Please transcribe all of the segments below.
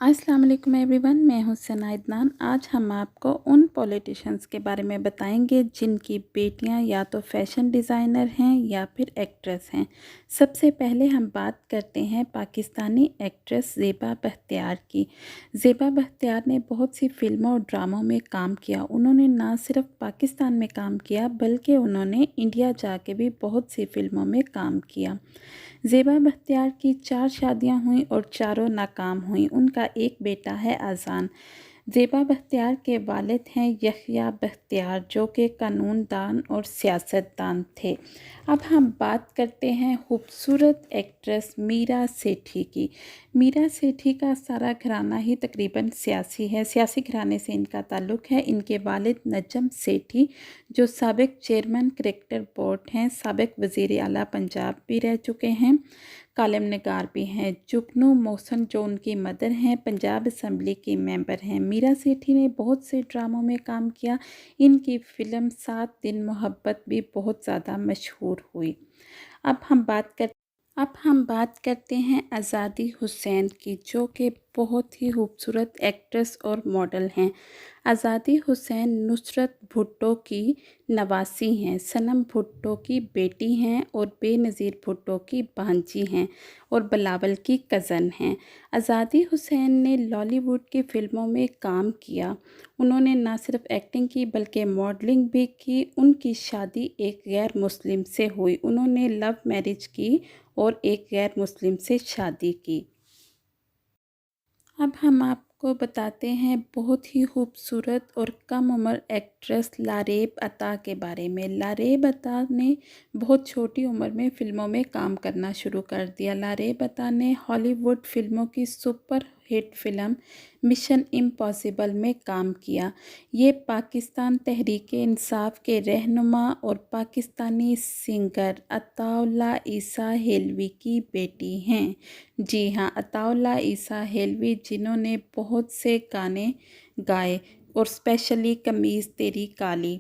अस्सलाम वालेकुम एवरीवन, मैं हूं सना इदनान। आज हम आपको उन पॉलिटिशियंस के बारे में बताएंगे जिनकी बेटियां या तो फैशन डिज़ाइनर हैं या फिर एक्ट्रेस हैं। सबसे पहले हम बात करते हैं पाकिस्तानी एक्ट्रेस ज़ेबा बख्तियार की। ज़ेबा बख्तियार ने बहुत सी फिल्मों और ड्रामों में काम किया। उन्होंने ना सिर्फ पाकिस्तान में काम किया बल्कि उन्होंने इंडिया जाके भी बहुत सी फिल्मों में काम किया। ज़ेबा बख्तियार की 4 शादियां हुईं और चारों नाकाम हुईं। उनका एक बेटा है अज़ान। ज़ेबा बख्तियार के वालिद हैं यहया बख्तियार, जो कि कानूनदान और सियासतदान थे। अब हम बात करते हैं खूबसूरत एक्ट्रेस मीरा सेठी की। मीरा सेठी का सारा घराना ही तकरीबन सियासी है। सियासी घराने से इनका ताल्लुक़ है। इनके वालिद नजम सेठी, जो साबिक चेयरमैन क्रिकेट बोर्ड हैं, साबिक वज़ीर आला पंजाब भी रह चुके हैं, कालम निगार भी हैं। जुगनू मोहसन, जो उनकी मदर हैं, पंजाब असम्बली की मेंबर हैं। मीरा सेठी ने बहुत से ड्रामों में काम किया। इनकी फ़िल्म 7 दिन मोहब्बत भी बहुत ज़्यादा मशहूर हुई। अब हम बात कर अब हम बात करते हैं आज़ादी हुसैन की, जो कि बहुत ही खूबसूरत एक्ट्रेस और मॉडल हैं। आज़ादी हुसैन नुसरत भुट्टो की नवासी हैं, सनम भुट्टो की बेटी हैं और बेनज़ीर भुट्टो की भांजी हैं और बिलावल की कज़न हैं। आज़ादी हुसैन ने लॉलीवुड की फ़िल्मों में काम किया। उन्होंने न सिर्फ एक्टिंग की बल्कि मॉडलिंग भी की। उनकी शादी एक गैर मुस्लिम से हुई। उन्होंने लव मैरिज की और एक गैर मुस्लिम से शादी की। अब हम आपको बताते हैं बहुत ही खूबसूरत और कम उम्र एक्ट्रेस लारेब अता के बारे में। लारेब अता ने बहुत छोटी उम्र में फ़िल्मों में काम करना शुरू कर दिया। लारेब अता ने हॉलीवुड फ़िल्मों की super hit film mission impossible में काम किया। ये पाकिस्तान तहरीक-ए-इंसाफ के रहनुमा और पाकिस्तानी सिंगर अताउल्ला ईसा हेलवी की बेटी हैं। जी हाँ, अताउल्ला ईसा हेलवी, जिन्होंने बहुत से गाने गाए और स्पेशली कमीज़ तेरी काली।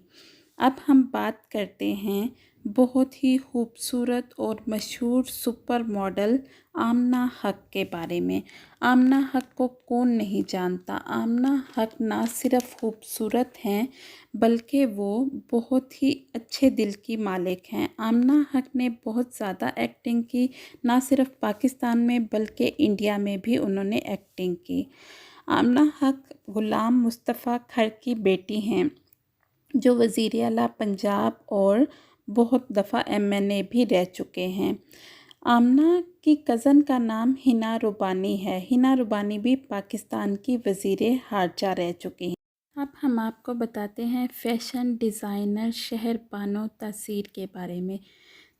अब हम बात करते हैं बहुत ही खूबसूरत और मशहूर सुपर मॉडल आमना हक के बारे में। आमना हक को कौन नहीं जानता। आमना हक ना सिर्फ खूबसूरत हैं बल्कि वो बहुत ही अच्छे दिल की मालिक हैं। आमना हक ने बहुत ज़्यादा एक्टिंग की, ना सिर्फ पाकिस्तान में बल्कि इंडिया में भी उन्होंने एक्टिंग की। आमना हक ग़ुलाम मुस्तफ़ा खर की बेटी हैं, जो वज़ीर आला पंजाब और बहुत दफ़ा MNA भी रह चुके हैं। आमना की कज़न का नाम हिना रुबानी है। हिना रुबानी भी पाकिस्तान की वज़ीर ख़ारजा रह चुकी हैं। अब हम आपको बताते हैं फ़ैशन डिज़ाइनर शहरबानो तासीर के बारे में।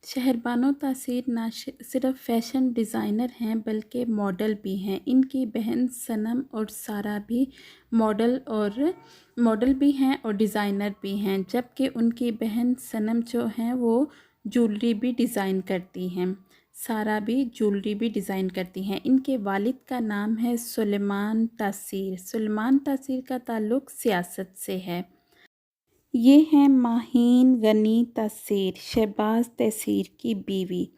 शहरबानो तासीर ना सिर्फ फ़ैशन डिज़ाइनर हैं बल्कि मॉडल भी हैं। इनकी बहन सनम और सारा भी मॉडल भी हैं और डिज़ाइनर भी हैं, जबकि उनकी बहन सनम जो हैं वो ज्वेलरी भी डिज़ाइन करती हैं। सारा भी ज्वेलरी भी डिज़ाइन करती हैं। इनके वालिद का नाम है सुलेमान तासीर। सुलेमान तासीर का ताल्लुक़ सियासत से है। ये हैं माहीन गनी तासीर, शहबाज तासीर की बीवी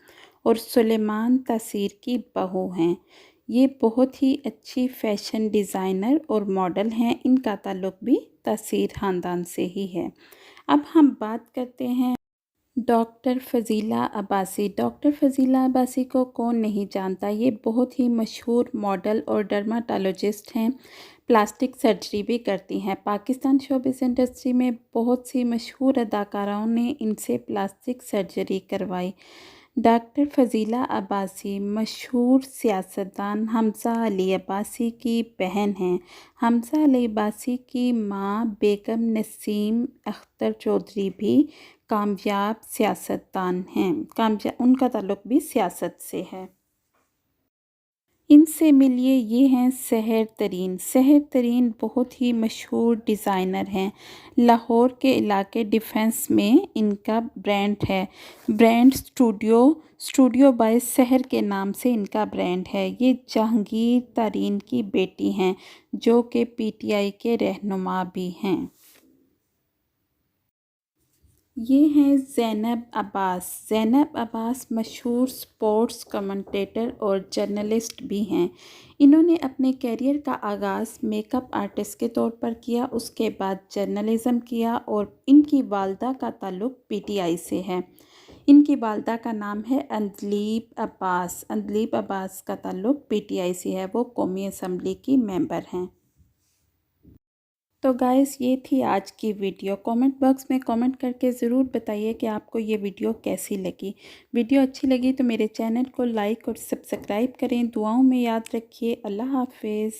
और सुलेमान तासीर की बहू हैं। ये बहुत ही अच्छी फ़ैशन डिज़ाइनर और मॉडल हैं। इनका ताल्लुक़ भी तासीर ख़ानदान से ही है। अब हम बात करते हैं डॉक्टर फ़ज़ीला अब्बासी। डॉक्टर फ़ज़ीला अब्बासी को कौन नहीं जानता। ये बहुत ही मशहूर मॉडल और डर्माटोलॉजिस्ट हैं। प्लास्टिक सर्जरी भी करती हैं। पाकिस्तान शोबिज़ इंडस्ट्री में बहुत सी मशहूर अदाकाराओं ने इनसे प्लास्टिक सर्जरी करवाई। डॉक्टर फ़ज़ीला अब्बासी मशहूर सियासतदान हमज़ा अली अब्बासी की बहन हैं। हमज़ा अली अब्बासी की माँ बेगम नसीम अख्तर चौधरी भी कामयाब सियासतदान हैं। उनका ताल्लुक़ भी सियासत से है। इनसे मिलिए, ये हैं सहर तरीन। सहर तरीन बहुत ही मशहूर डिज़ाइनर हैं। लाहौर के इलाके डिफेंस में इनका ब्रांड है। ब्रांड स्टूडियो बाय सहर के नाम से इनका ब्रांड है। ये जहांगीर तरीन की बेटी हैं, जो कि PTI के रहनुमा भी हैं। ये हैं ज़ैनब अब्बास। ज़ैनब अब्बास मशहूर स्पोर्ट्स कमेंटेटर और जर्नलिस्ट भी हैं। इन्होंने अपने करियर का आगाज़ मेकअप आर्टिस्ट के तौर पर किया, उसके बाद जर्नलिज़्म किया और इनकी वालदा का ताल्लुक़ पीटीआई से है। इनकी वालदा का नाम है अंदलीब अब्बास। अंदलीब अब्बास का ताल्लुक़ पीटीआई से है, वो कौमी असम्बली की मेंबर हैं। तो गाइस ये थी आज की वीडियो। कमेंट बॉक्स में कमेंट करके ज़रूर बताइए कि आपको ये वीडियो कैसी लगी। वीडियो अच्छी लगी तो मेरे चैनल को लाइक और सब्सक्राइब करें। दुआओं में याद रखिए। अल्लाह हाफिज़।